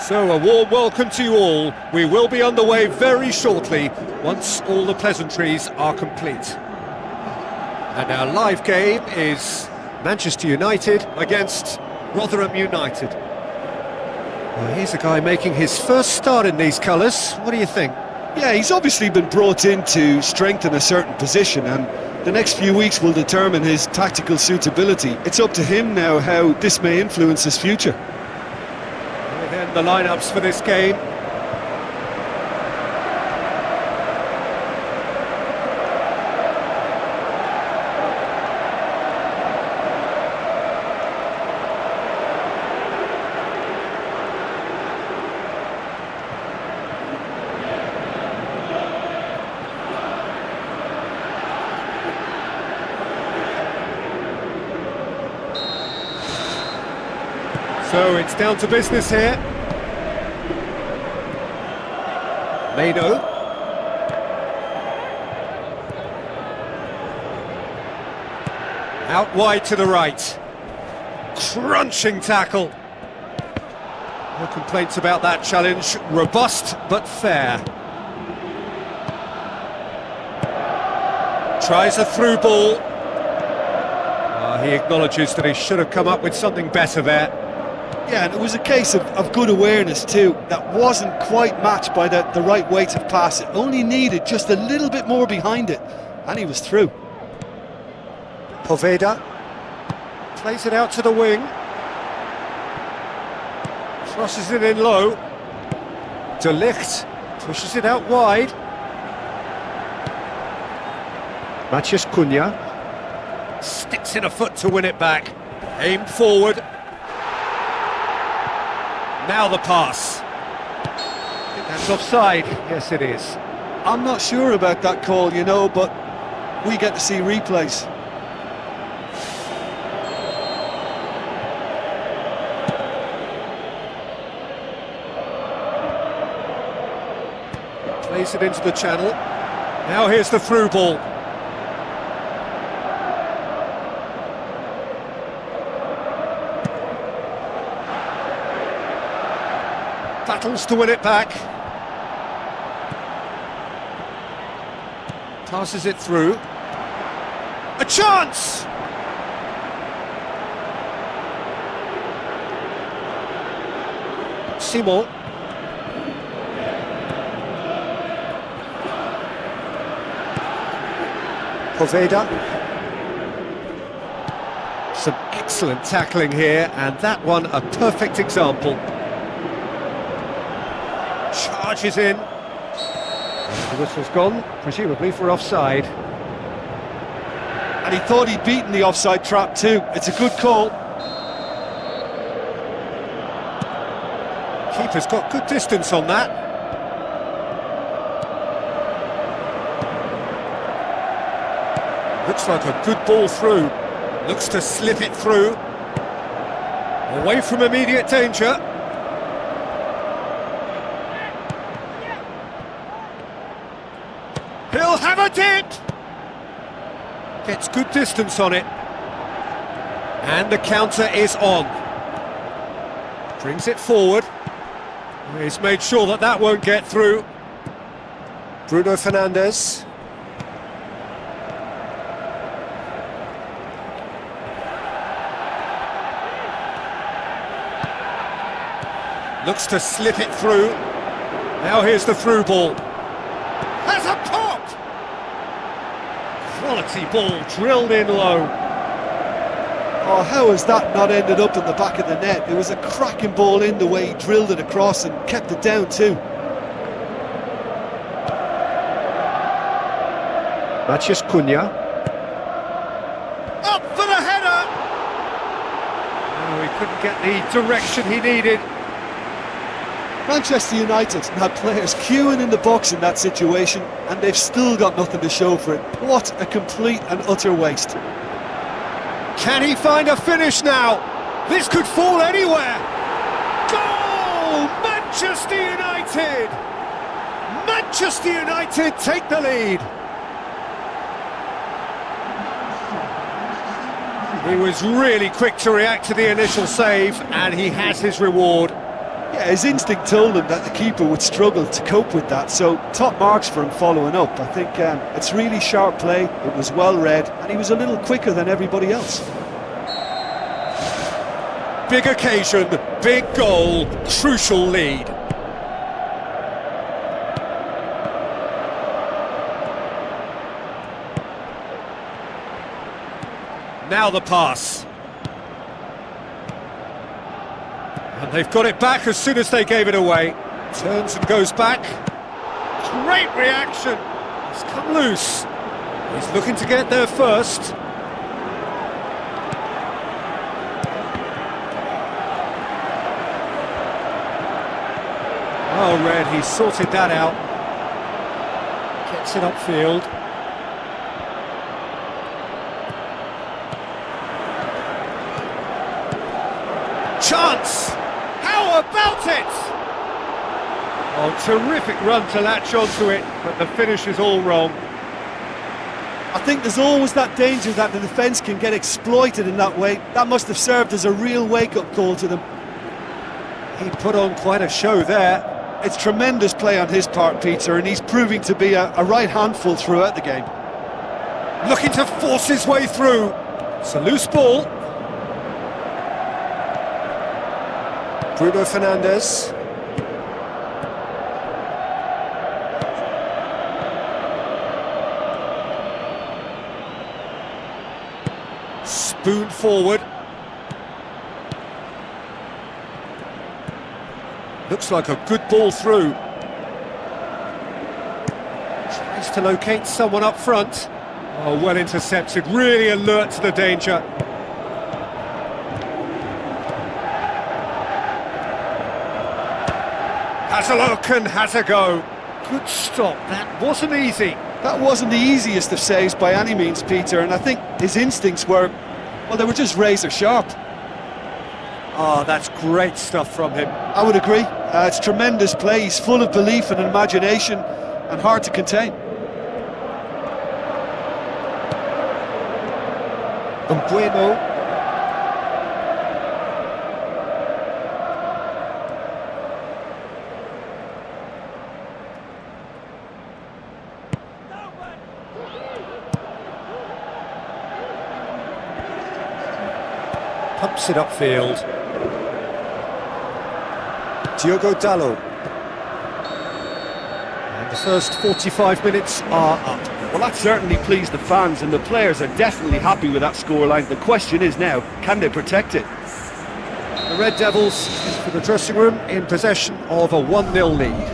So a warm welcome to you all. We will be on the way very shortly once all the pleasantries are complete. And our live game is Manchester United against Rotherham United. Well, here's a guy making his first start in these colours. What do you think? Yeah, he's obviously been brought in to strengthen a certain position, and the next few weeks will determine his tactical suitability. It's up to him now how this may influence his future. And then the lineups for this game. So it's down to business here. Mano. Out wide to the right. Crunching tackle. No complaints about that challenge. Robust but fair. Tries a through ball. He acknowledges that he should have come up with something better there. Yeah, and it was a case of good awareness too. That wasn't quite matched by the right weight of pass. It only needed just a little bit more behind it, and he was through. Poveda plays it out to the wing. Crosses it in low. De Ligt pushes it out wide. Matheus Cunha sticks in a foot to win it back. Aimed forward. Now the pass. I think that's offside. Yes, it is. I'm not sure about that call, you know, but we get to see replays. Plays it into the channel. Now here's the through ball. Battles to win it back. Passes it through. A chance! Simon. Poveda. Some excellent tackling here, and that one a perfect example. Charges in. The whistle's gone, presumably for offside. And he thought he'd beaten the offside trap too. It's a good call. Keeper's got good distance on that. Looks like a good ball through. Looks to slip it through. Away from immediate danger. He'll have a dip! Gets good distance on it. And the counter is on. Brings it forward. He's made sure that that won't get through. Bruno Fernandes. Looks to slip it through. Now here's the through ball. Has a pop! Quality ball drilled in low. Oh, how has that not ended up in the back of the net? It was a cracking ball in the way he drilled it across and kept it down too. Matheus Cunha. Up for the header! Oh, he couldn't get the direction he needed. Manchester United had players queuing in the box in that situation, and they've still got nothing to show for it. What a complete and utter waste. Can he find a finish now? This could fall anywhere. Goal! Manchester United! Manchester United take the lead. He was really quick to react to the initial save, and he has his reward. Yeah, his instinct told him that the keeper would struggle to cope with that, so top marks for him following up. I think it's really sharp play, it was well read, and he was a little quicker than everybody else. Big occasion, big goal, crucial lead. Now the pass. And they've got it back as soon as they gave it away. Turns and goes back. Great reaction. He's come loose. He's looking to get there first. Oh, Red, he's sorted that out. Gets it upfield. Chance! chance. How about it? Oh, terrific run to latch onto it, but the finish is all wrong. I think there's always that danger that the defence can get exploited in that way. That must have served as a real wake-up call to them. He put on quite a show there. It's tremendous play on his part, Peter, and he's proving to be a right handful throughout the game. Looking to force his way through. It's a loose ball. Bruno Fernandes. Spoon forward. Looks like a good ball through. Tries to locate someone up front. Oh, well intercepted, really alert to the danger. Has a look and has a go. Good stop, that wasn't easy. That wasn't the easiest of saves by any means, Peter, and I think his instincts were, well, they were just razor sharp. Oh, that's great stuff from him. I would agree. It's tremendous play. He's full of belief and imagination and hard to contain. Bueno. Pumps it upfield. Diogo Dalot. And the first 45 minutes are up. Well, that certainly pleased the fans, and the players are definitely happy with that scoreline. The question is now, can they protect it? The Red Devils for the dressing room in possession of a 1-0 lead.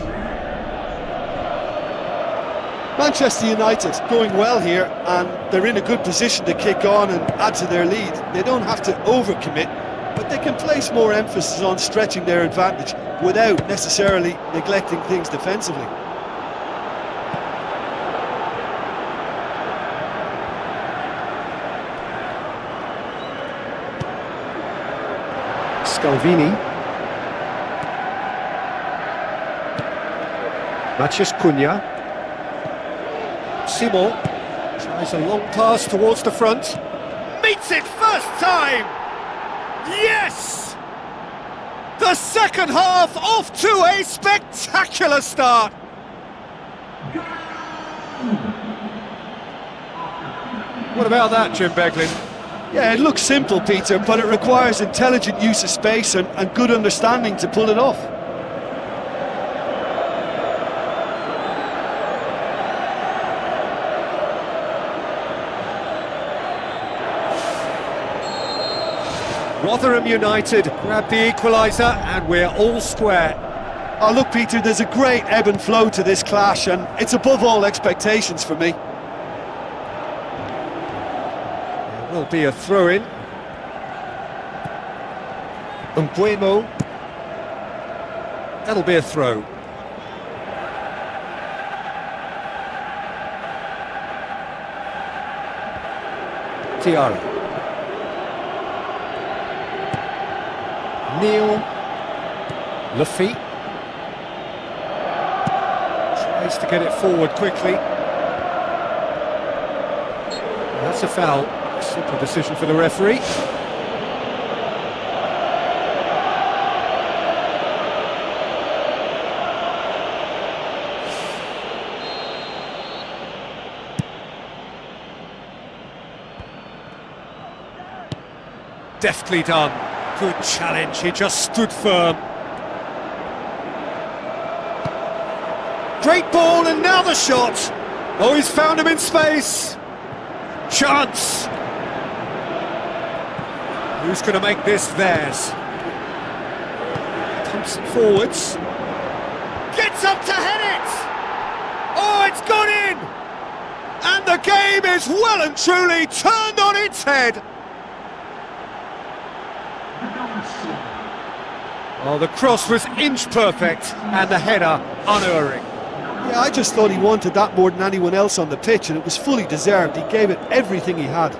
Manchester United going well here, and they're in a good position to kick on and add to their lead. They don't have to overcommit, but they can place more emphasis on stretching their advantage without necessarily neglecting things defensively. Scalvini. Matheus Cunha. Simon tries a long pass towards the front. Meets it first time! Yes! The second half off to a spectacular start! What about that, Jim Beglin? Yeah, it looks simple, Peter, but it requires intelligent use of space and good understanding to pull it off. Rotherham United grab the equaliser and we're all square. Oh, look, Peter, there's a great ebb and flow to this clash, and it's above all expectations for me. There will be a throw-in. Bueno. That'll be a throw. Tiara. Neil. Lafitte. Tries to get it forward quickly. That's a foul. Simple decision for the referee. Deftly done. Good challenge, he just stood firm. Great ball, and now the shot. Oh, he's found him in space. Chance. Who's going to make this theirs? Pumps it forwards. Gets up to head it. Oh, it's gone in. And the game is well and truly turned on its head. Oh, the cross was inch perfect and the header unerring. Yeah, I just thought he wanted that more than anyone else on the pitch, and it was fully deserved. He gave it everything he had.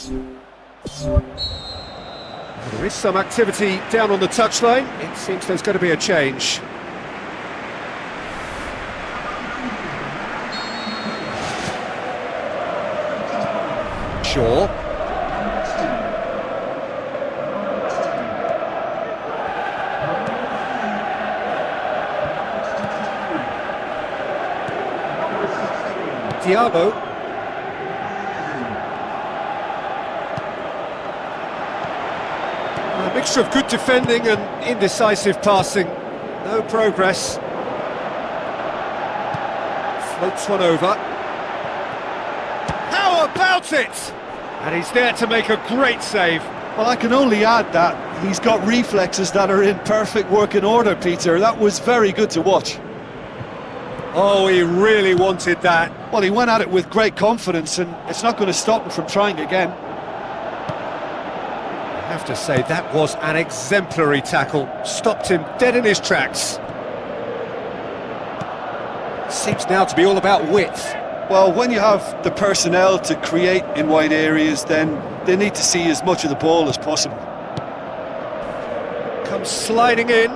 There is some activity down on the touchline. It seems there's going to be a change. Shaw. Diabo. A mixture of good defending and indecisive passing. No progress. Floats one over. How about it? And he's there to make a great save. Well, I can only add that he's got reflexes that are in perfect working order, Peter. That was very good to watch. Oh, he really wanted that. Well, he went at it with great confidence, and it's not going to stop him from trying again. I have to say, that was an exemplary tackle. Stopped him dead in his tracks. Seems now to be all about width. Well, when you have the personnel to create in wide areas, then they need to see as much of the ball as possible. Comes sliding in.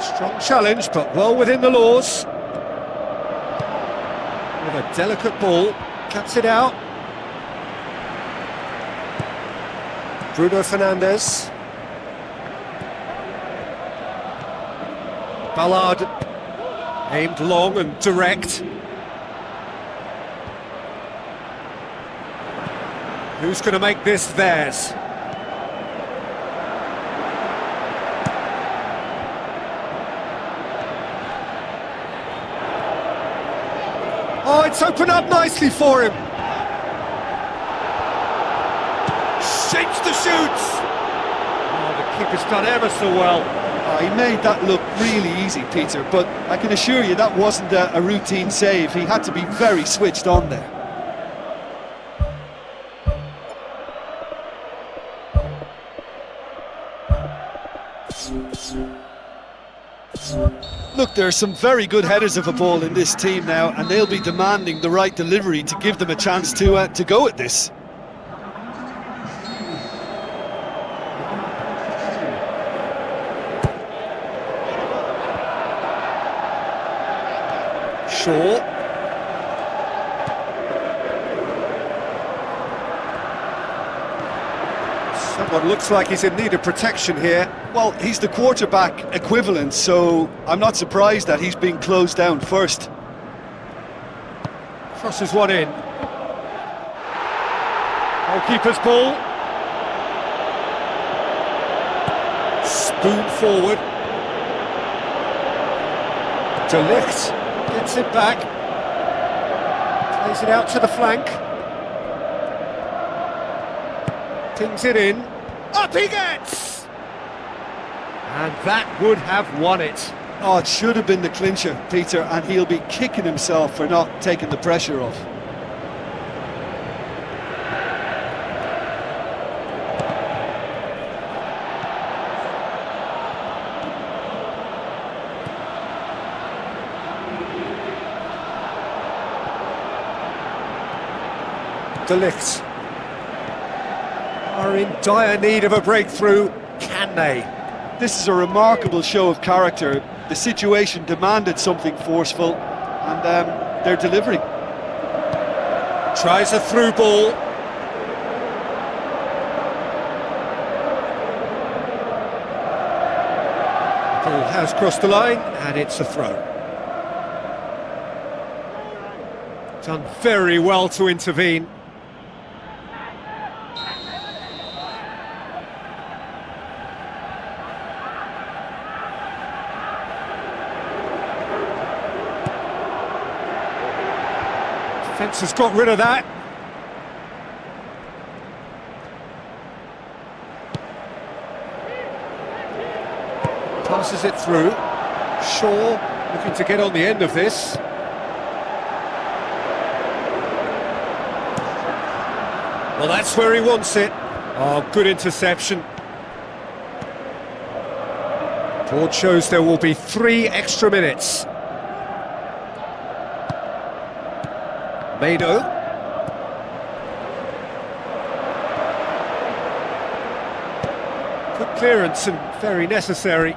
Strong challenge, but well within the laws. With a delicate ball, cuts it out. Bruno Fernandes. Ballard, aimed long and direct. Who's going to make this theirs? Oh, it's opened up nicely for him. Shapes the shoots. Oh, the keeper's done ever so well. He made that look really easy, Peter, but I can assure you that wasn't a routine save. He had to be very switched on there. Look, there are some very good headers of a ball in this team now, and they'll be demanding the right delivery to give them a chance to go at this. Shaw. Someone looks like he's in need of protection here. Well, he's the quarterback equivalent, so I'm not surprised that he's being closed down first. Crosses one in. Goalkeeper's ball. Spoon forward. De Ligt gets it back. Plays it out to the flank. Tings it in. Up he gets! And that would have won it. Oh, it should have been the clincher, Peter, and he'll be kicking himself for not taking the pressure off. De Ligt are in dire need of a breakthrough. Can they? This is a remarkable show of character. The situation demanded something forceful, and they're delivering. Tries a through ball. Ball has crossed the line, and it's a throw. Done very well to intervene. Defence has got rid of that. Passes it through. Shaw looking to get on the end of this. Well, that's where he wants it. Oh, good interception. Board shows there will be 3 extra minutes. Mado. clearance and very necessary.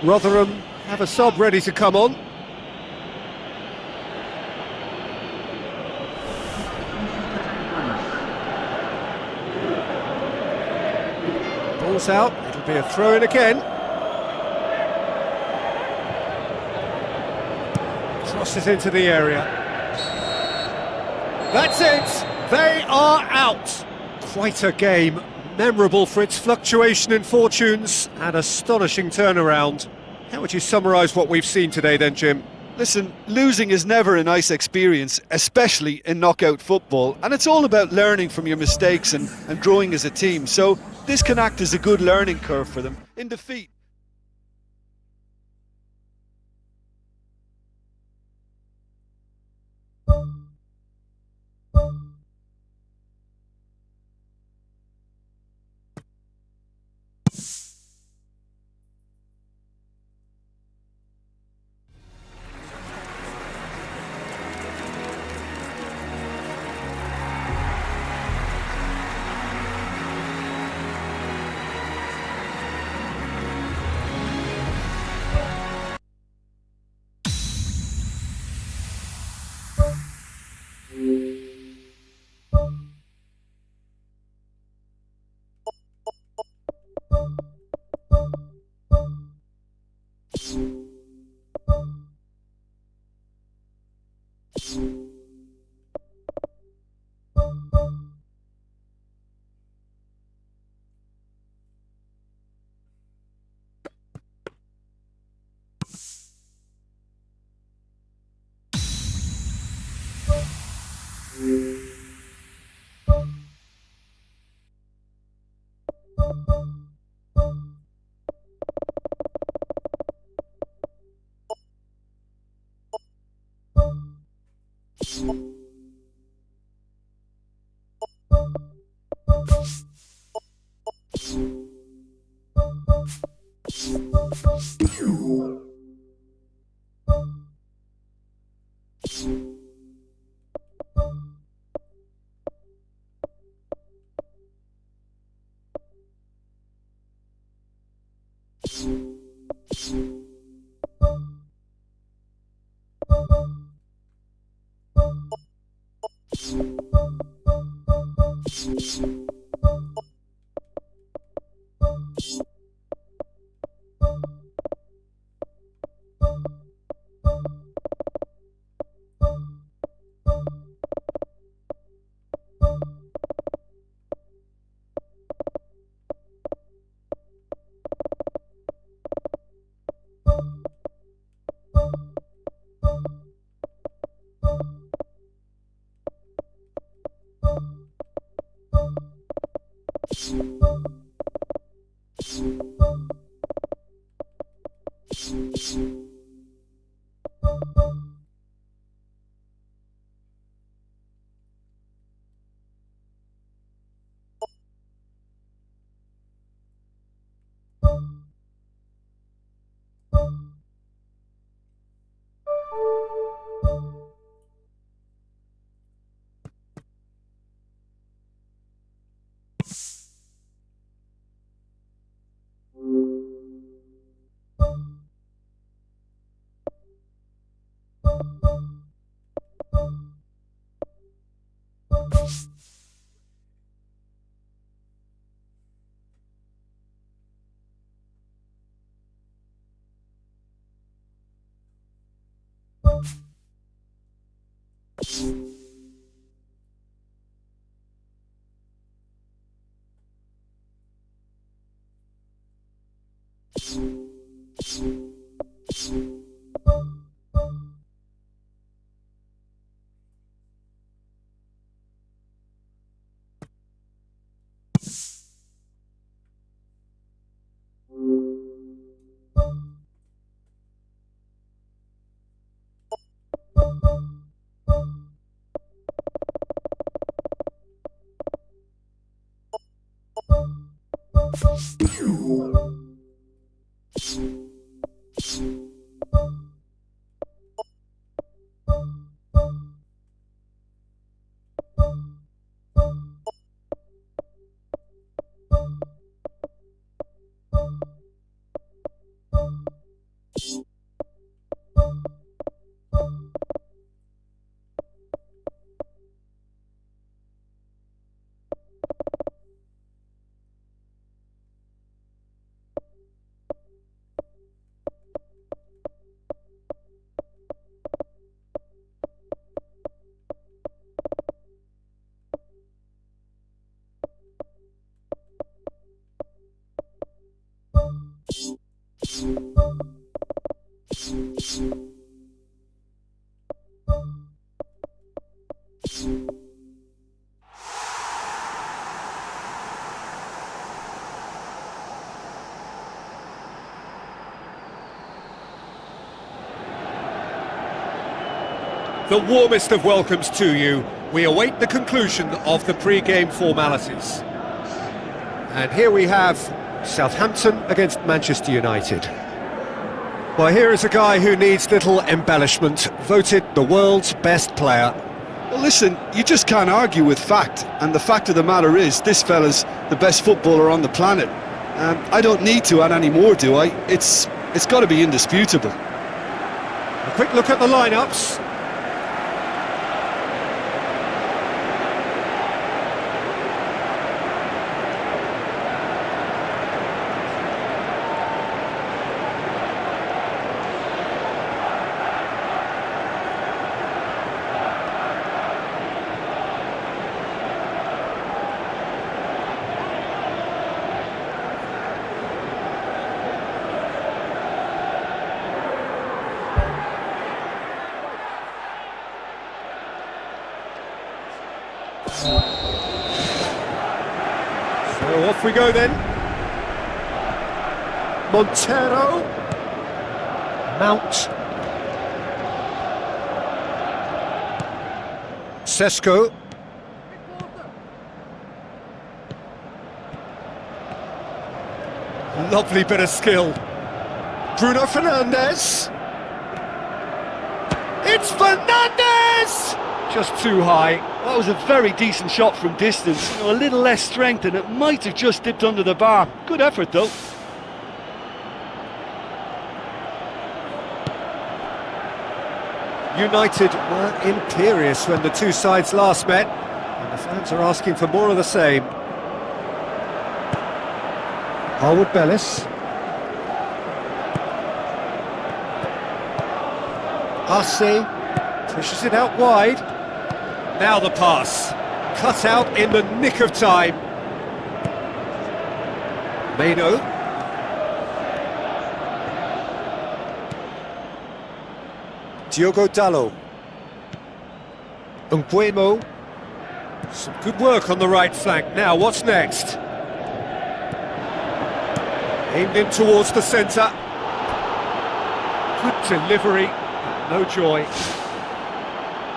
Rotherham have a sub ready to come on. Ball's out, it'll be a throw-in again. Crosses into the area. That's it! They are out! Quite a game, memorable for its fluctuation in fortunes and astonishing turnaround. How would you summarise what we've seen today then, Jim? Listen, losing is never a nice experience, especially in knockout football, and it's all about learning from your mistakes and growing as a team, so this can act as a good learning curve for them. In defeat, the warmest of welcomes to you. We await the conclusion of the pre-game formalities. And here we have Southampton against Manchester United. Well, here is a guy who needs little embellishment, voted the world's best player. Well, listen, you just can't argue with fact, and the fact of the matter is, this fella's the best footballer on the planet. I don't need to add any more, do I? It's got to be indisputable. A quick look at the lineups. So off we go then. Montero. Mount. Sesko. Lovely bit of skill. Bruno Fernandes. It's Fernandes! Just too high. That was a very decent shot from distance. A little less strength and it might have just dipped under the bar. Good effort though. United were imperious when the two sides last met, and the fans are asking for more of the same. Harwood Bellis. Kasih pushes it out wide. Now the pass, cut out in the nick of time. Meno. Diogo Dalot. Nguemo. Some good work on the right flank. Now, what's next? Aimed in towards the centre. Good delivery, no joy.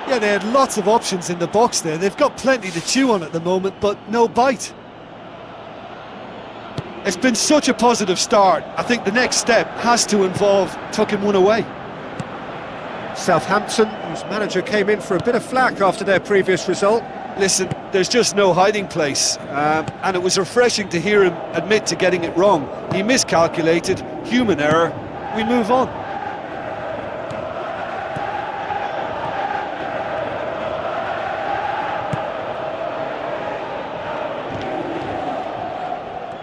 Yeah, they had lots of options in the box there. They've got plenty to chew on at the moment, but no bite. It's been such a positive start. I think the next step has to involve tucking one away. Southampton, whose manager came in for a bit of flack after their previous result. Listen, there's just no hiding place, and it was refreshing to hear him admit to getting it wrong. He miscalculated, human error, we move on.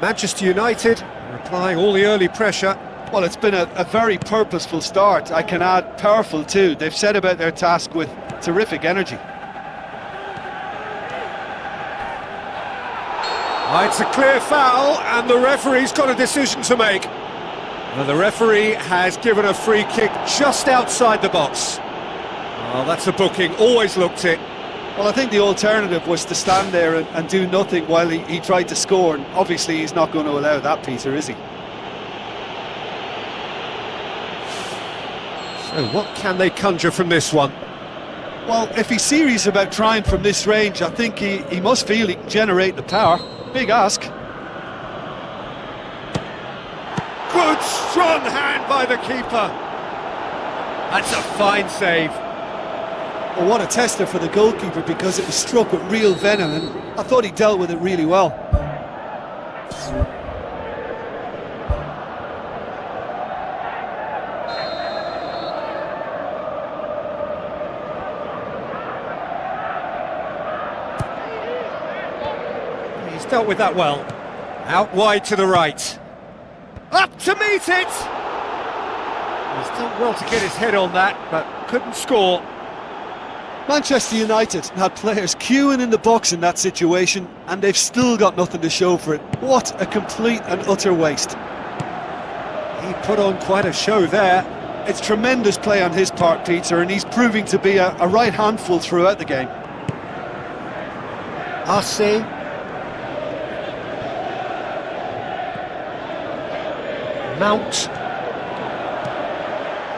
Manchester United are applying all the early pressure. Well, it's been a very purposeful start. I can add powerful too. They've set about their task with terrific energy. It's a clear foul, and the referee's got a decision to make. Well, the referee has given a free kick just outside the box. Oh, that's a booking, always looked it. Well, I think the alternative was to stand there and do nothing while he tried to score, and obviously he's not going to allow that, Peter, is he? So what can they conjure from this one? Well, if he's serious about trying from this range, I think he must feel he can generate the power. Big ask. Good, strong hand by the keeper. That's a fine save. Well, what a tester for the goalkeeper, because it was struck with real venom, and I thought he dealt with it really well. He's dealt with that well. Out wide to the right. Up to meet it! He's done well to get his head on that, but couldn't score. Manchester United had players queuing in the box in that situation, and they've still got nothing to show for it. What a complete and utter waste. He put on quite a show there. It's tremendous play on his part, Peter, and he's proving to be a right handful throughout the game. Kasih. Mount.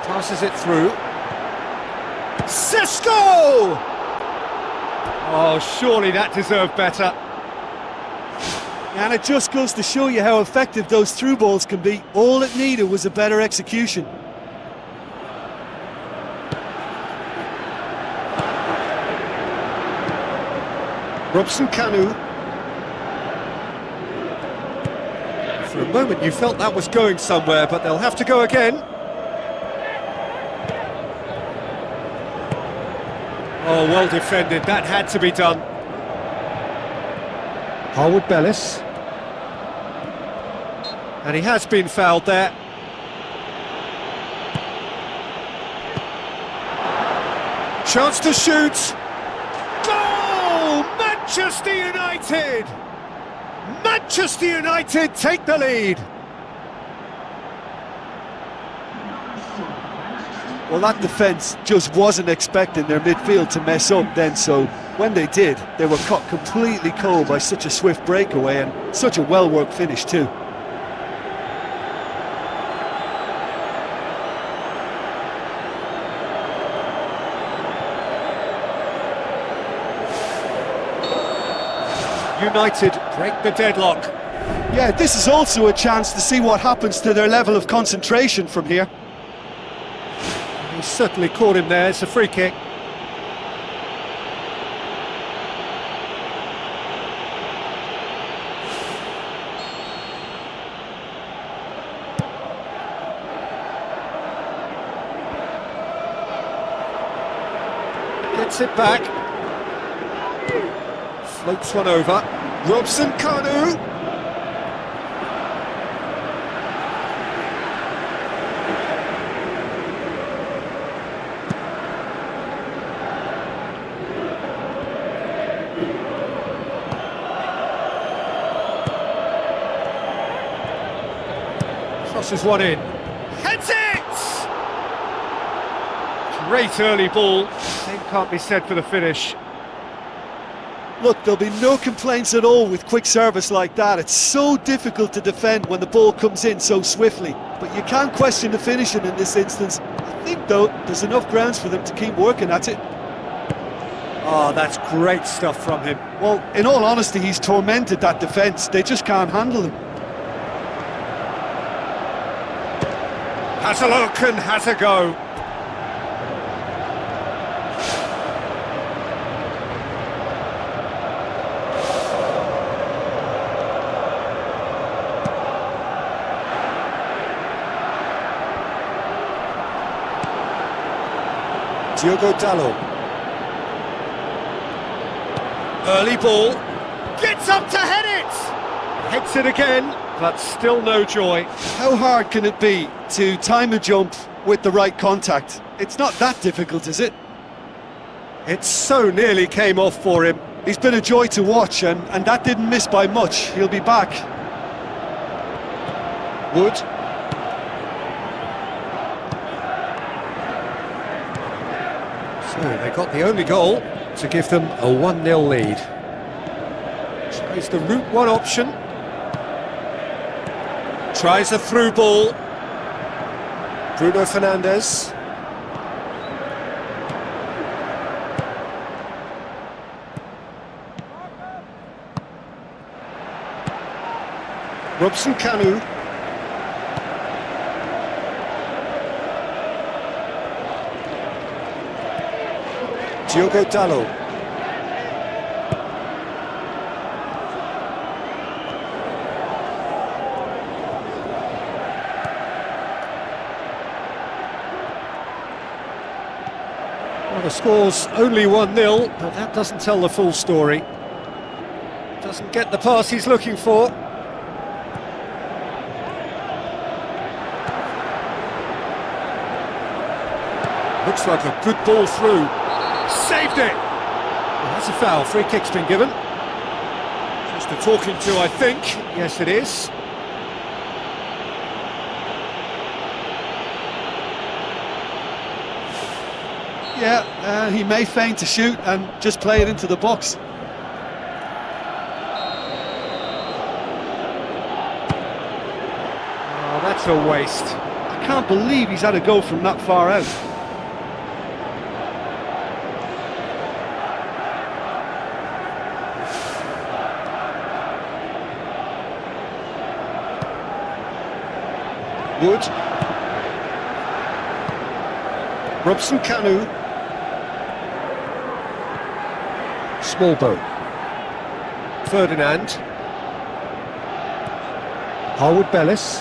Passes it through. Cisco! Oh, surely that deserved better. And it just goes to show you how effective those through balls can be. All it needed was a better execution. Robson Kanu. For a moment you felt that was going somewhere, but they'll have to go again. Oh, well defended, that had to be done. Harwood Bellis. And he has been fouled there. Chance to shoot. Goal! Manchester United! Manchester United take the lead. Well, that defence just wasn't expecting their midfield to mess up then, so when they did, they were caught completely cold by such a swift breakaway and such a well-worked finish too. United break the deadlock. Yeah, this is also a chance to see what happens to their level of concentration from here. He certainly caught him there, it's a free kick. Gets it back. Floats one over. Robson Kanu. Crosses one in. Heads it! Great early ball. Same can't be said for the finish. Look, there'll be no complaints at all with quick service like that. It's so difficult to defend when the ball comes in so swiftly. But you can't question the finishing in this instance. I think, though, there's enough grounds for them to keep working at it. Oh, that's great stuff from him. Well, in all honesty, he's tormented that defence. They just can't handle him. Has a look and has a go. Diogo Dalot. Early ball. Gets up to head it! Heads it again, but still no joy. How hard can it be to time a jump with the right contact? It's not that difficult, is it? It so nearly came off for him. He's been a joy to watch, and that didn't miss by much. He'll be back. Wood. So they got the only goal to give them a 1-0 lead. Tries the route one option. Tries a through ball. Bruno Fernandes. Robson Kanu. Diogo Dalot. Well, the score's only 1-0, but that doesn't tell the full story. Doesn't get the pass he's looking for. Looks like a good ball through. Saved it! Well, that's a foul. Free kick's been given. Just a talking to, I think. Yes, it is. Yeah, he may feign to shoot and just play it into the box. Oh, that's a waste. I can't believe he's had a go from that far out. Wood. Robson Kanu. Smallbone. Ferdinand. Harwood Bellis.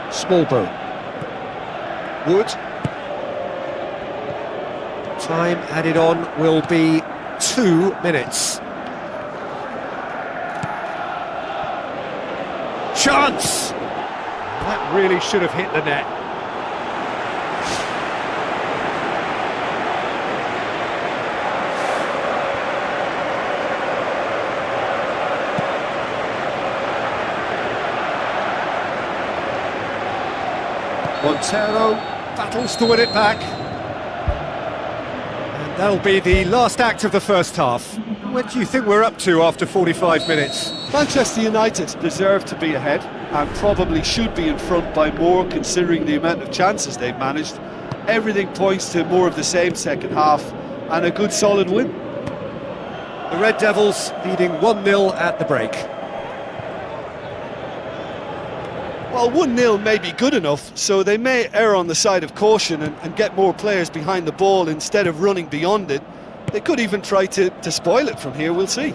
Smallbone. Wood. Time added on will be 2 minutes. Chance! That really should have hit the net. Montero battles to win it back. And that'll be the last act of the first half. What do you think we're up to after 45 minutes? Manchester United deserve to be ahead and probably should be in front by more considering the amount of chances they've managed. Everything points to more of the same second half and a good solid win. The Red Devils leading 1-0 at the break. Well, 1-0 may be good enough, so they may err on the side of caution and get more players behind the ball instead of running beyond it. They could even try to spoil it from here, we'll see.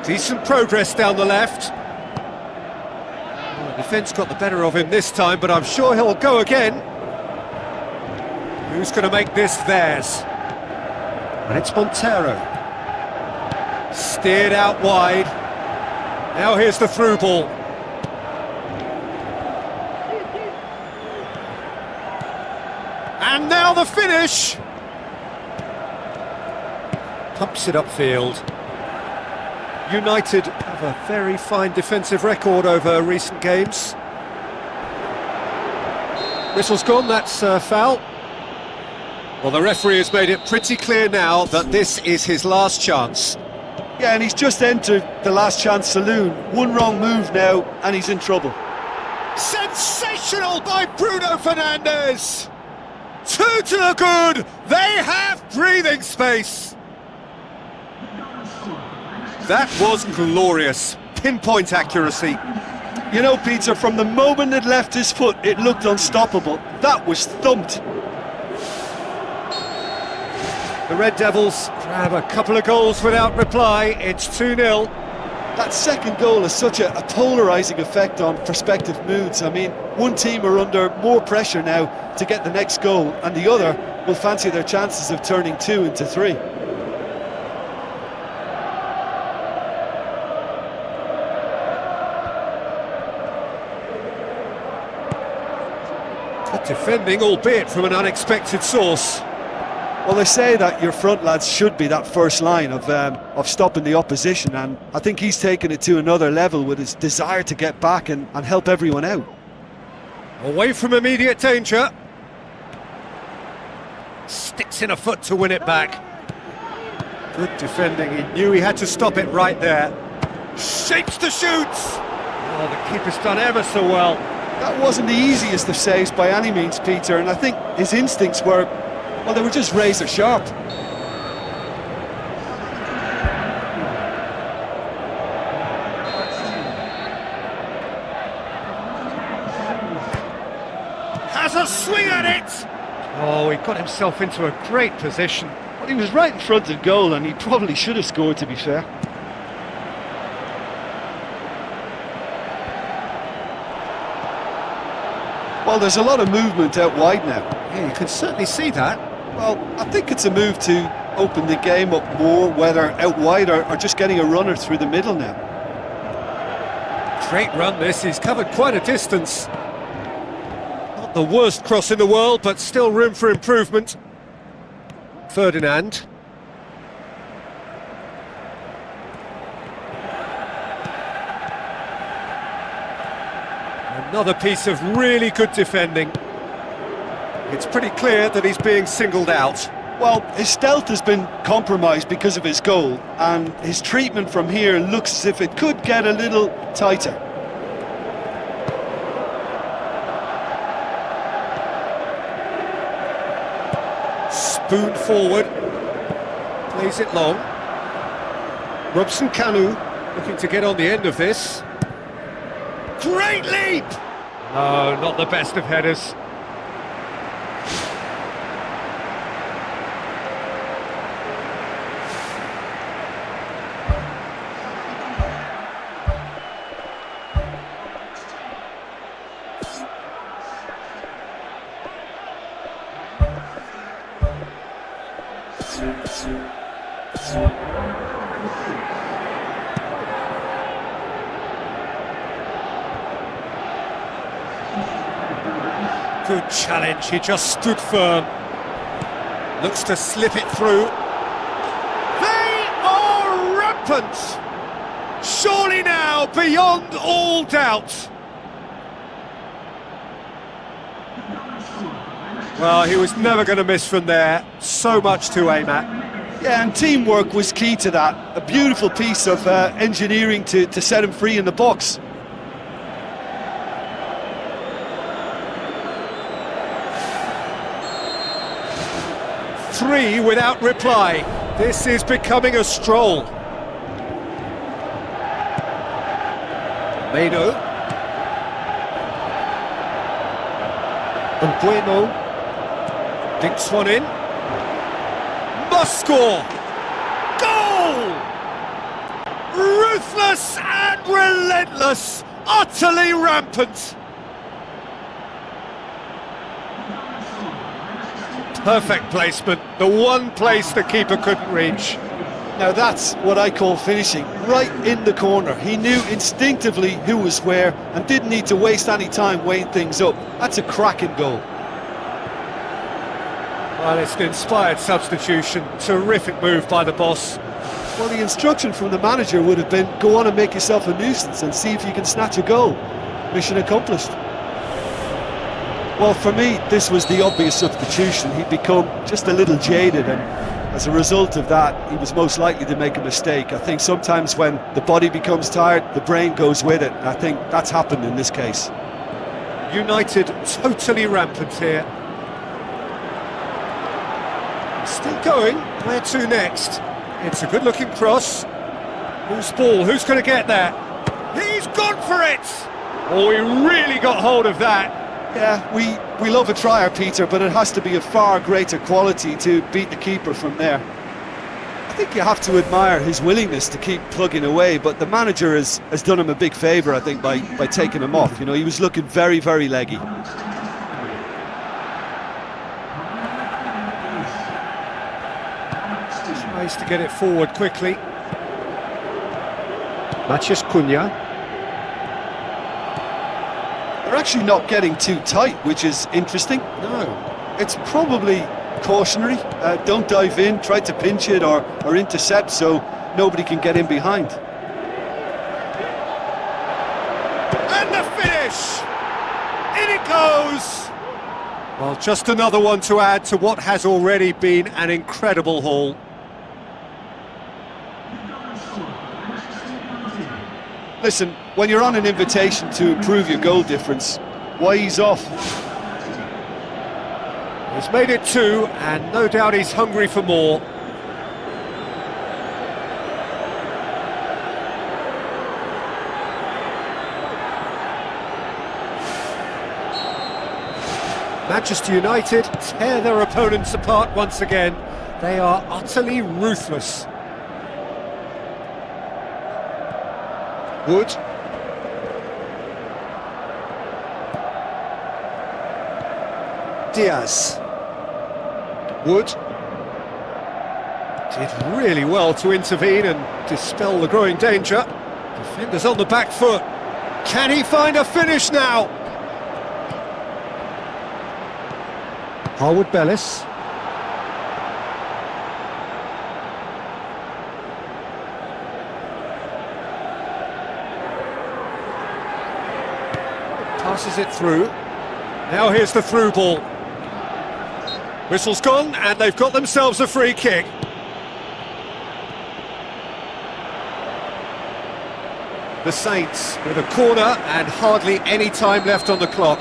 Decent progress down the left. Well, the defence got the better of him this time, but I'm sure he'll go again. Who's going to make this theirs? And it's Montero. Steered out wide. Now here's the through ball. And now the finish! Pumps it upfield. United have a very fine defensive record over recent games. Whistle's gone, that's foul. Well, the referee has made it pretty clear now that this is his last chance. Yeah, and he's just entered the last chance saloon. One wrong move now, and he's in trouble. Sensational by Bruno Fernandes! 2 to the good! They have breathing space! That was glorious. Pinpoint accuracy. You know, Peter, from the moment it left his foot, it looked unstoppable. That was thumped. The Red Devils grab a couple of goals without reply. It's 2-0. That second goal has such a polarising effect on prospective moods. I mean, one team are under more pressure now to get the next goal, and the other will fancy their chances of turning 2 into 3. Good defending, albeit from an unexpected source. Well, they say that your front lads should be that first line of stopping the opposition, and I think he's taken it to another level with his desire to get back and help everyone out. Away from immediate danger. Sticks in a foot to win it back. Good defending, he knew he had to stop it right there. Shapes the shoots! Oh, the keeper's done ever so well. That wasn't the easiest of saves by any means, Peter, and I think his instincts were, well, they were just razor sharp. Has a swing at it! Oh, he got himself into a great position. Well, he was right in front of goal, and he probably should have scored, to be fair. Well, there's a lot of movement out wide now. Yeah, you can certainly see that. Well, I think it's a move to open the game up more, whether out wide or just getting a runner through the middle now. Great run this, he's covered quite a distance. Not the worst cross in the world, but still room for improvement. Ferdinand. Another piece of really good defending. It's pretty clear that he's being singled out. Well, his stealth has been compromised because of his goal, and his treatment from here looks as if it could get a little tighter. Spoon forward. Plays it long. Robson Kanu looking to get on the end of this. Great leap! Oh, not the best of headers. Good challenge, he just stood firm. Looks to slip it through. They are rampant! Surely now, beyond all doubt. Well, he was never going to miss from there. So much to aim at. Yeah, and teamwork was key to that. A beautiful piece of engineering to set him free in the box. Three without reply. This is becoming a stroll. Meno. Bueno. Dinks one in. Must score! Goal! Ruthless and relentless, utterly rampant. Perfect placement, the one place the keeper couldn't reach. Now that's what I call finishing, right in the corner. He knew instinctively who was where and didn't need to waste any time weighing things up. That's a cracking goal. Well, it's an inspired substitution, terrific move by the boss. Well, the instruction from the manager would have been, go on and make yourself a nuisance and see if you can snatch a goal. Mission accomplished. Well, for me, this was the obvious substitution. He'd become just a little jaded, and as a result of that, he was most likely to make a mistake. I think sometimes when the body becomes tired, the brain goes with it. I think that's happened in this case. United totally rampant here. Still going, where to next? It's a good-looking cross. Whose ball? Who's going to get there? He's gone for it! Oh, he really got hold of that. Yeah, we love a trier, Peter, but it has to be of far greater quality to beat the keeper from there. I think you have to admire his willingness to keep plugging away, but the manager has done him a big favour, I think, by taking him off. You know, he was looking very, very leggy. Tries to get it forward quickly. Maciej Cunha. They're actually not getting too tight, which is interesting. No. It's probably cautionary. Don't dive in, try to pinch it or intercept so nobody can get in behind. And the finish! In it goes! Well, just another one to add to what has already been an incredible haul. Listen, when you're on an invitation to improve your goal difference, why ease off? He's made it 2, and no doubt he's hungry for more. Manchester United tear their opponents apart once again. They are utterly ruthless. Wood. Diaz. Wood. Did really well to intervene and dispel the growing danger. Defenders on the back foot. Can he find a finish now? Harwood Bellis. Passes it through. Now here's the through ball. Whistle's gone, and they've got themselves a free kick. The Saints with a corner and hardly any time left on the clock.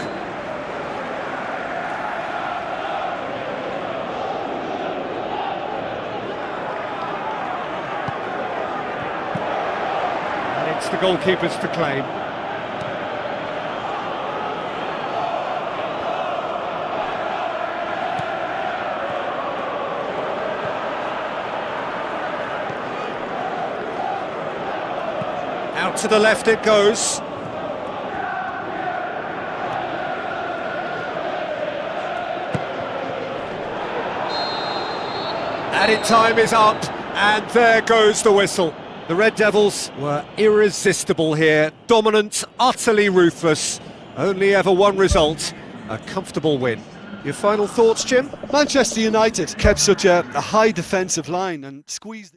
the goalkeepers to claim. Out to the left it goes. Added time is up, and there goes the whistle. The Red Devils were irresistible here, dominant, utterly ruthless. Only ever one result, a comfortable win. Your final thoughts, Jim? Manchester United kept such a high defensive line and squeezed...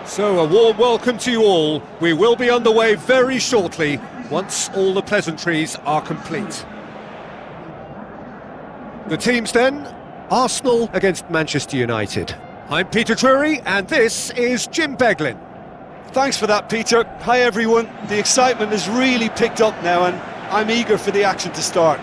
So a warm welcome to you all. We will be underway very shortly, once all the pleasantries are complete. The teams then, Arsenal against Manchester United. I'm Peter Drury, and this is Jim Beglin. Thanks for that, Peter. Hi everyone. The excitement has really picked up now and I'm eager for the action to start.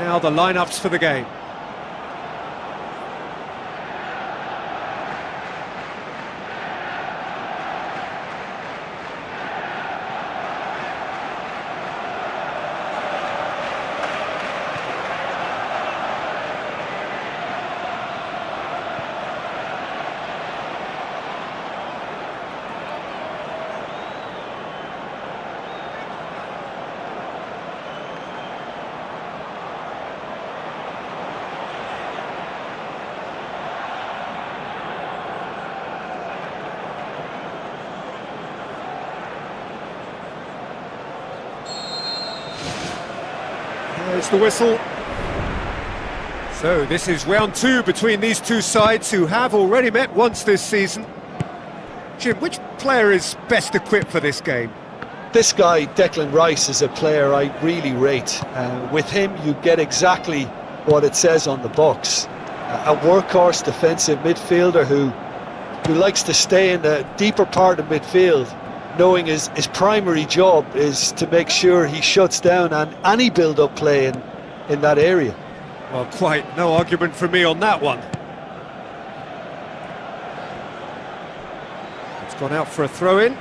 Now the lineups for the game. There's the whistle. So this is round two between these two sides who have already met once this season. Jim, which player is best equipped for this game? This guy, Declan Rice, is a player I really rate. With him, you get exactly what it says on the box. A workhorse defensive midfielder who likes to stay in the deeper part of midfield, knowing his primary job is to make sure he shuts down any build-up play in that area. Well, quite no argument from me on that one. It's gone out for a throw-in.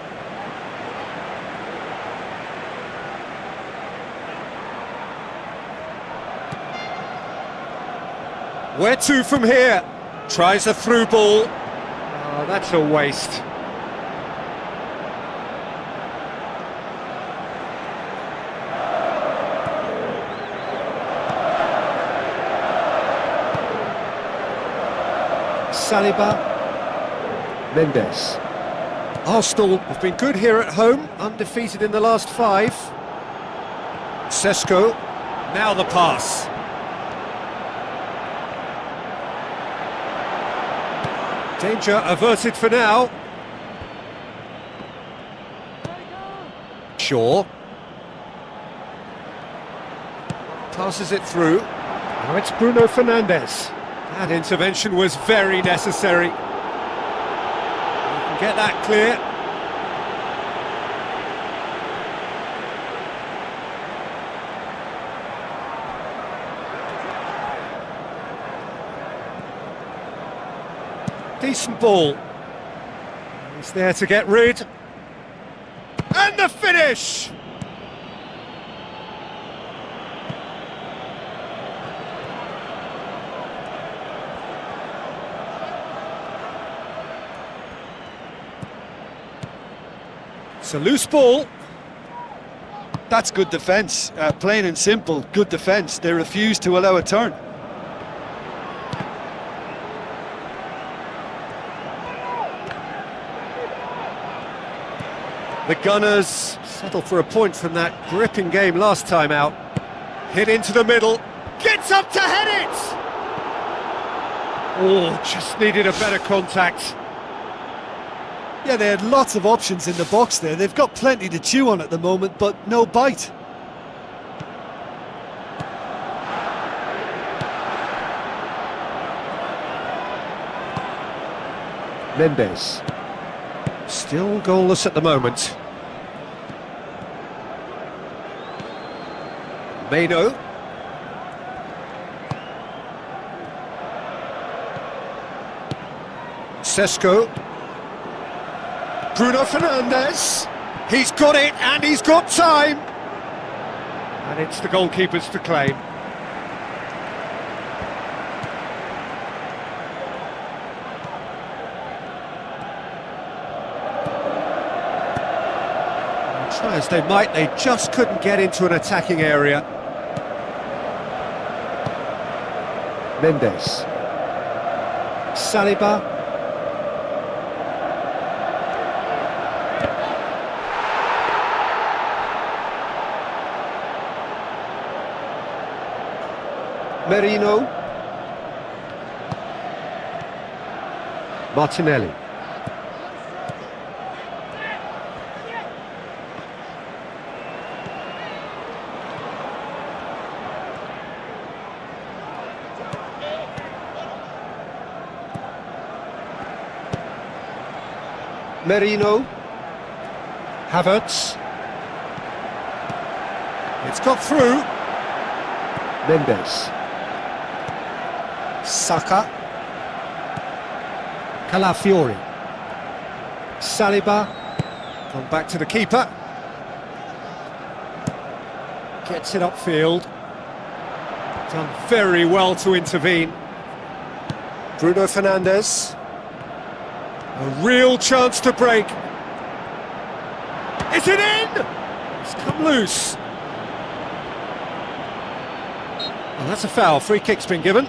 Where to from here? Tries a through ball. Oh, that's a waste. Saliba. Mendes. Arsenal have been good here at home, undefeated in the last 5. Sesko. Now the pass. Danger averted for now. Shaw. Passes it through. Now it's Bruno Fernandes. That intervention was very necessary. You can get that clear. Decent ball. He's there to get rid. And the finish! It's a loose ball. That's good defence, plain and simple, good defence. They refuse to allow a turn. The Gunners settle for a point from that gripping game last time out. Hit into the middle, gets up to head it! Oh, just needed a better contact. Yeah, they had lots of options in the box there. They've got plenty to chew on at the moment, but no bite. Mendes. Still goalless at the moment. Meno. Sesko. Bruno Fernandes. He's got it and he's got time. And it's the goalkeepers to claim. Try as they might, they just couldn't get into an attacking area. Mendes. Saliba. Merino. Martinelli. Merino. Havertz. It's got through. Mendes. Saka. Calafiori. Saliba. Gone back to the keeper. Gets it upfield. Done very well to intervene. Bruno Fernandes. A real chance to break. Is it in? It's come loose. Well, that's a foul. Free kick's been given.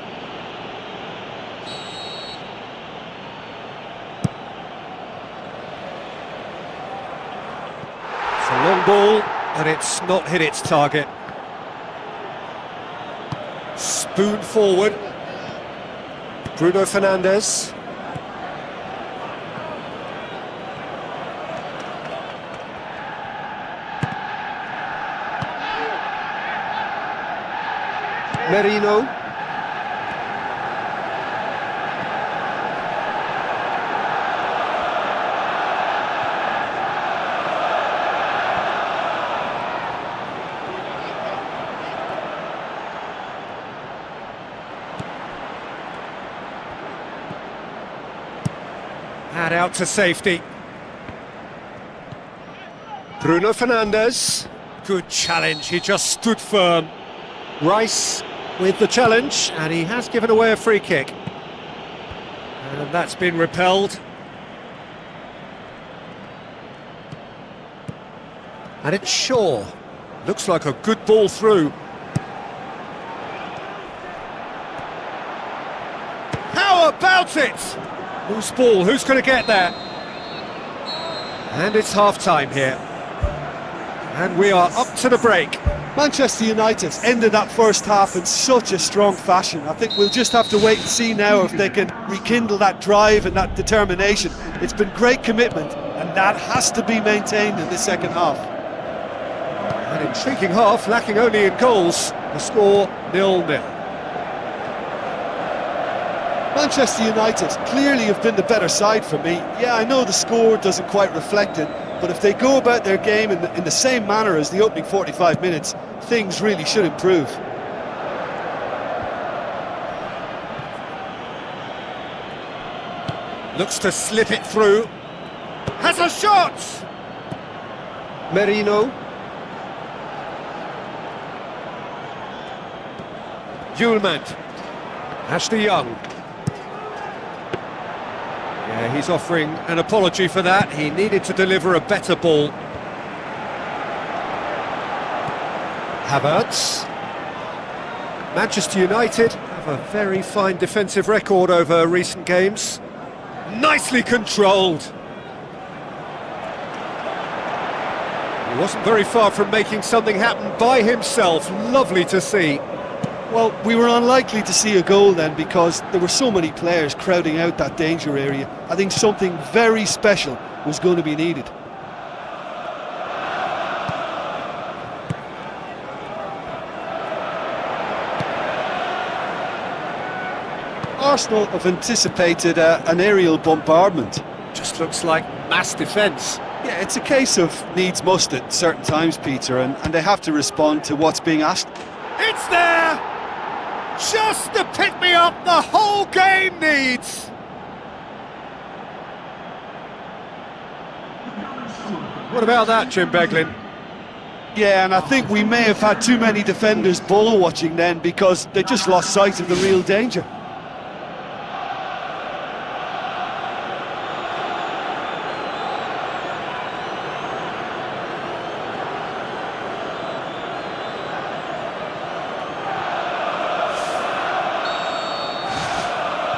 It's a long ball, and it's not hit its target. Spoon forward. Bruno Fernandes. Merino. Had out to safety. Bruno Fernandes. Good challenge, he just stood firm. Rice. With the challenge, and he has given away a free kick. And that's been repelled. And it's Shaw. Looks like a good ball through. How about it? Loose ball, who's going to get there? And it's half-time here. And we are up to the break. Manchester United ended that first half in such a strong fashion. I think we'll just have to wait and see now if they can rekindle that drive and that determination. It's been great commitment, and that has to be maintained in the second half. An intriguing half, lacking only in goals. The score 0-0. Manchester United clearly have been the better side for me. Yeah, I know the score doesn't quite reflect it, but if they go about their game in the same manner as the opening 45 minutes, things really should improve. Looks to slip it through. Has a shot! Merino. Julemand. Ashley Young. Yeah, he's offering an apology for that. He needed to deliver a better ball. Havertz. Manchester United have a very fine defensive record over recent games. Nicely controlled. He wasn't very far from making something happen by himself. Lovely to see. Well, we were unlikely to see a goal then because there were so many players crowding out that danger area. I think something very special was going to be needed. Arsenal have anticipated an aerial bombardment. Just looks like mass defence. Yeah, it's a case of needs must at certain times, Peter, and they have to respond to what's being asked. It's there! Just to pick me up the whole game needs! What about that, Jim Beglin? Yeah, and I think we may have had too many defenders ball watching then because they just lost sight of the real danger.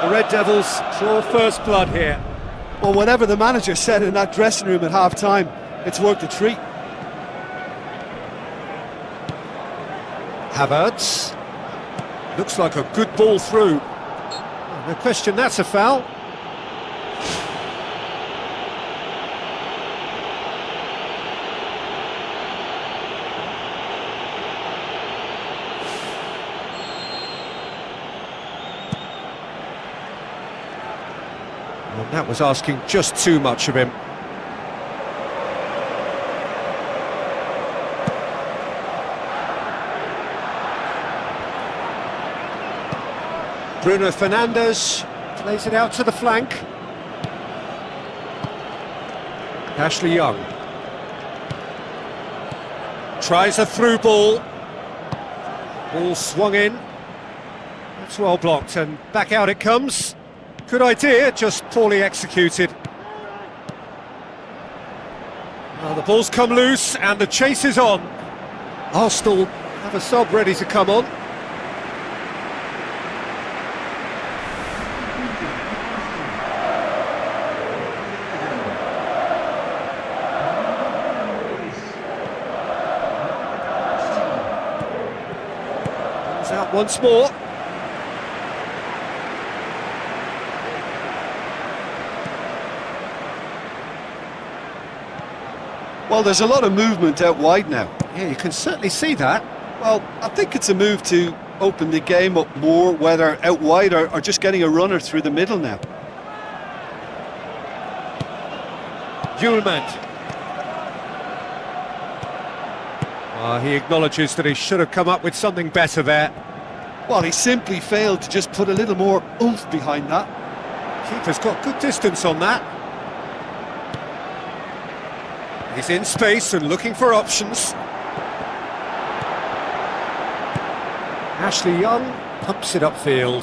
The Red Devils draw first blood here. Well, whatever the manager said in that dressing room at half-time, it's worked a treat. Havertz. Looks like a good ball through. No question, that's a foul. Well, that was asking just too much of him. Bruno Fernandes. Plays it out to the flank. Ashley Young. Tries a through ball. Ball swung in. That's well blocked, and back out it comes. Good idea, just poorly executed. Well, the ball's come loose, and the chase is on. Arsenal have a sub ready to come on. Comes out once more. Well, there's a lot of movement out wide now. Yeah, you can certainly see that. Well, I think it's a move to open the game up more, whether out wide or just getting a runner through the middle now. Eugine. He acknowledges that he should have come up with something better there. Well, he simply failed to just put a little more oomph behind that. Keeper's got good distance on that. He's in space and looking for options. Ashley Young pumps it upfield.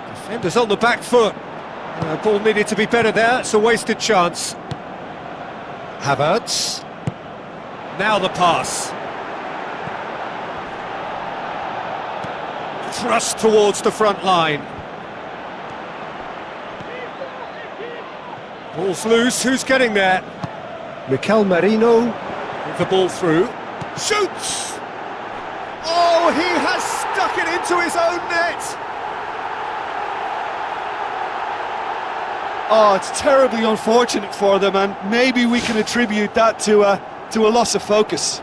Defender's on the back foot. Ball needed to be better there, it's a wasted chance. Havertz. Now the pass. Thrust towards the front line. Ball's loose, who's getting there? Mikel Merino. With the ball through. Shoots! Oh, he has stuck it into his own net! Oh, it's terribly unfortunate for them, and maybe we can attribute that to a loss of focus.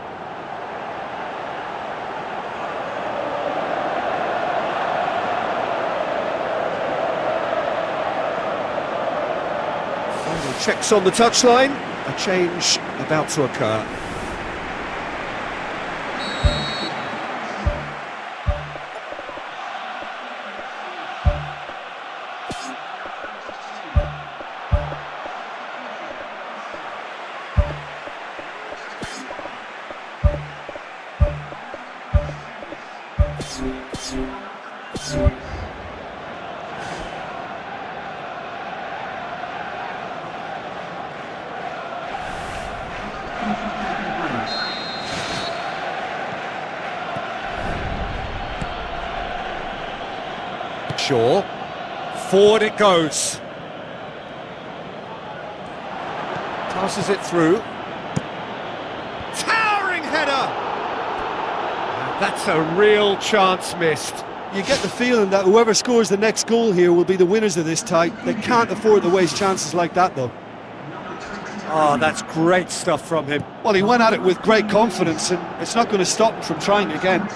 Final checks on the touchline. A change about to occur. Shaw. Forward it goes. Passes it through. Towering header! That's a real chance missed. You get the feeling that whoever scores the next goal here will be the winners of this tie. They can't afford to waste chances like that, though. Oh, that's great stuff from him. Well, he went at it with great confidence, and it's not going to stop him from trying again.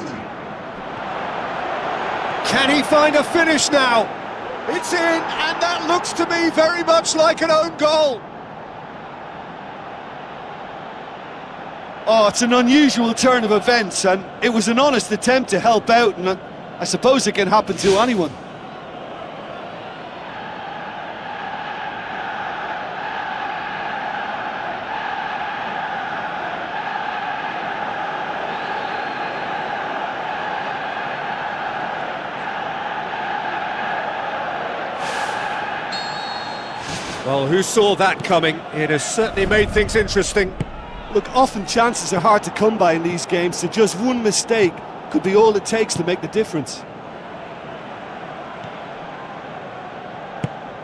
Can he find a finish now? It's in, and that looks to me very much like an own goal. Oh, it's an unusual turn of events, and it was an honest attempt to help out, and I suppose it can happen to anyone. Well, who saw that coming? It has certainly made things interesting. Look, often chances are hard to come by in these games, so just one mistake could be all it takes to make the difference.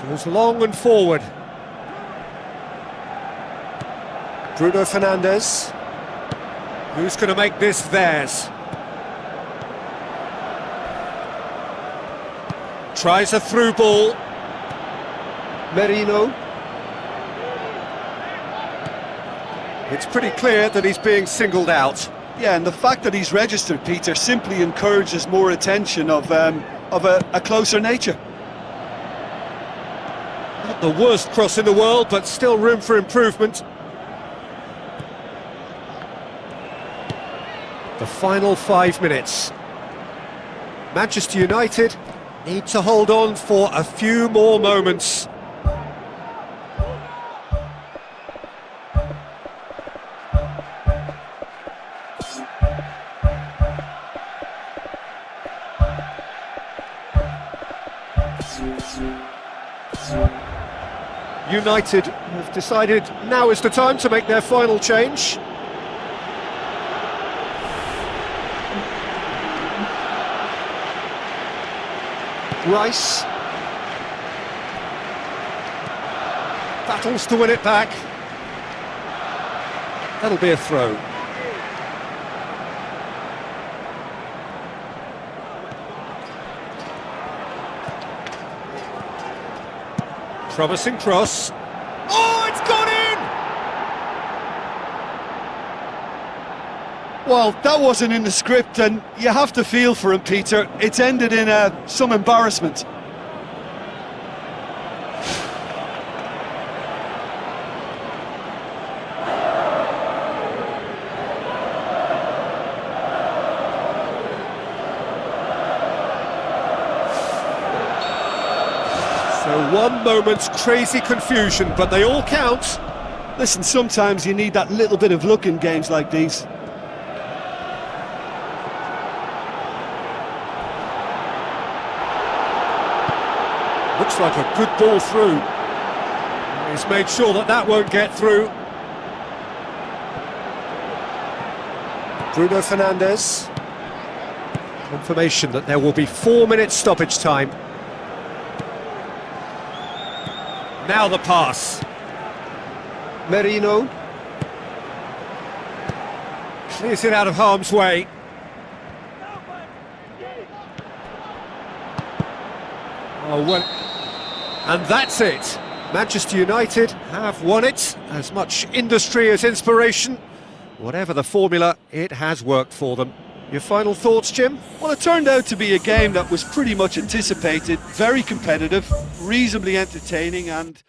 Goes long and forward. Bruno Fernandes. Who's going to make this theirs? Tries a through ball. Merino. It's pretty clear that he's being singled out. Yeah, and the fact that he's registered, Peter, simply encourages more attention of a closer nature. Not the worst cross in the world, but still room for improvement. The final 5 minutes. Manchester United Need to hold on for a few more moments. United have decided now is the time to make their final change. Rice. Battles to win it back. That'll be a throw. Promising cross. Oh, it's gone in! Well, that wasn't in the script, and you have to feel for him, Peter. It's ended in some embarrassment. So one moment's crazy confusion, but they all count. Listen, sometimes you need that little bit of luck in games like these. Looks like a good ball through. He's made sure that that won't get through. Bruno Fernandes. Confirmation that there will be 4 minutes stoppage time. Now the pass. Merino. Clears it out of harm's way. Oh, well. And that's it. Manchester United have won it. As much industry as inspiration. Whatever the formula, it has worked for them. Your final thoughts, Jim? Well, it turned out to be a game that was pretty much anticipated, very competitive, reasonably entertaining, and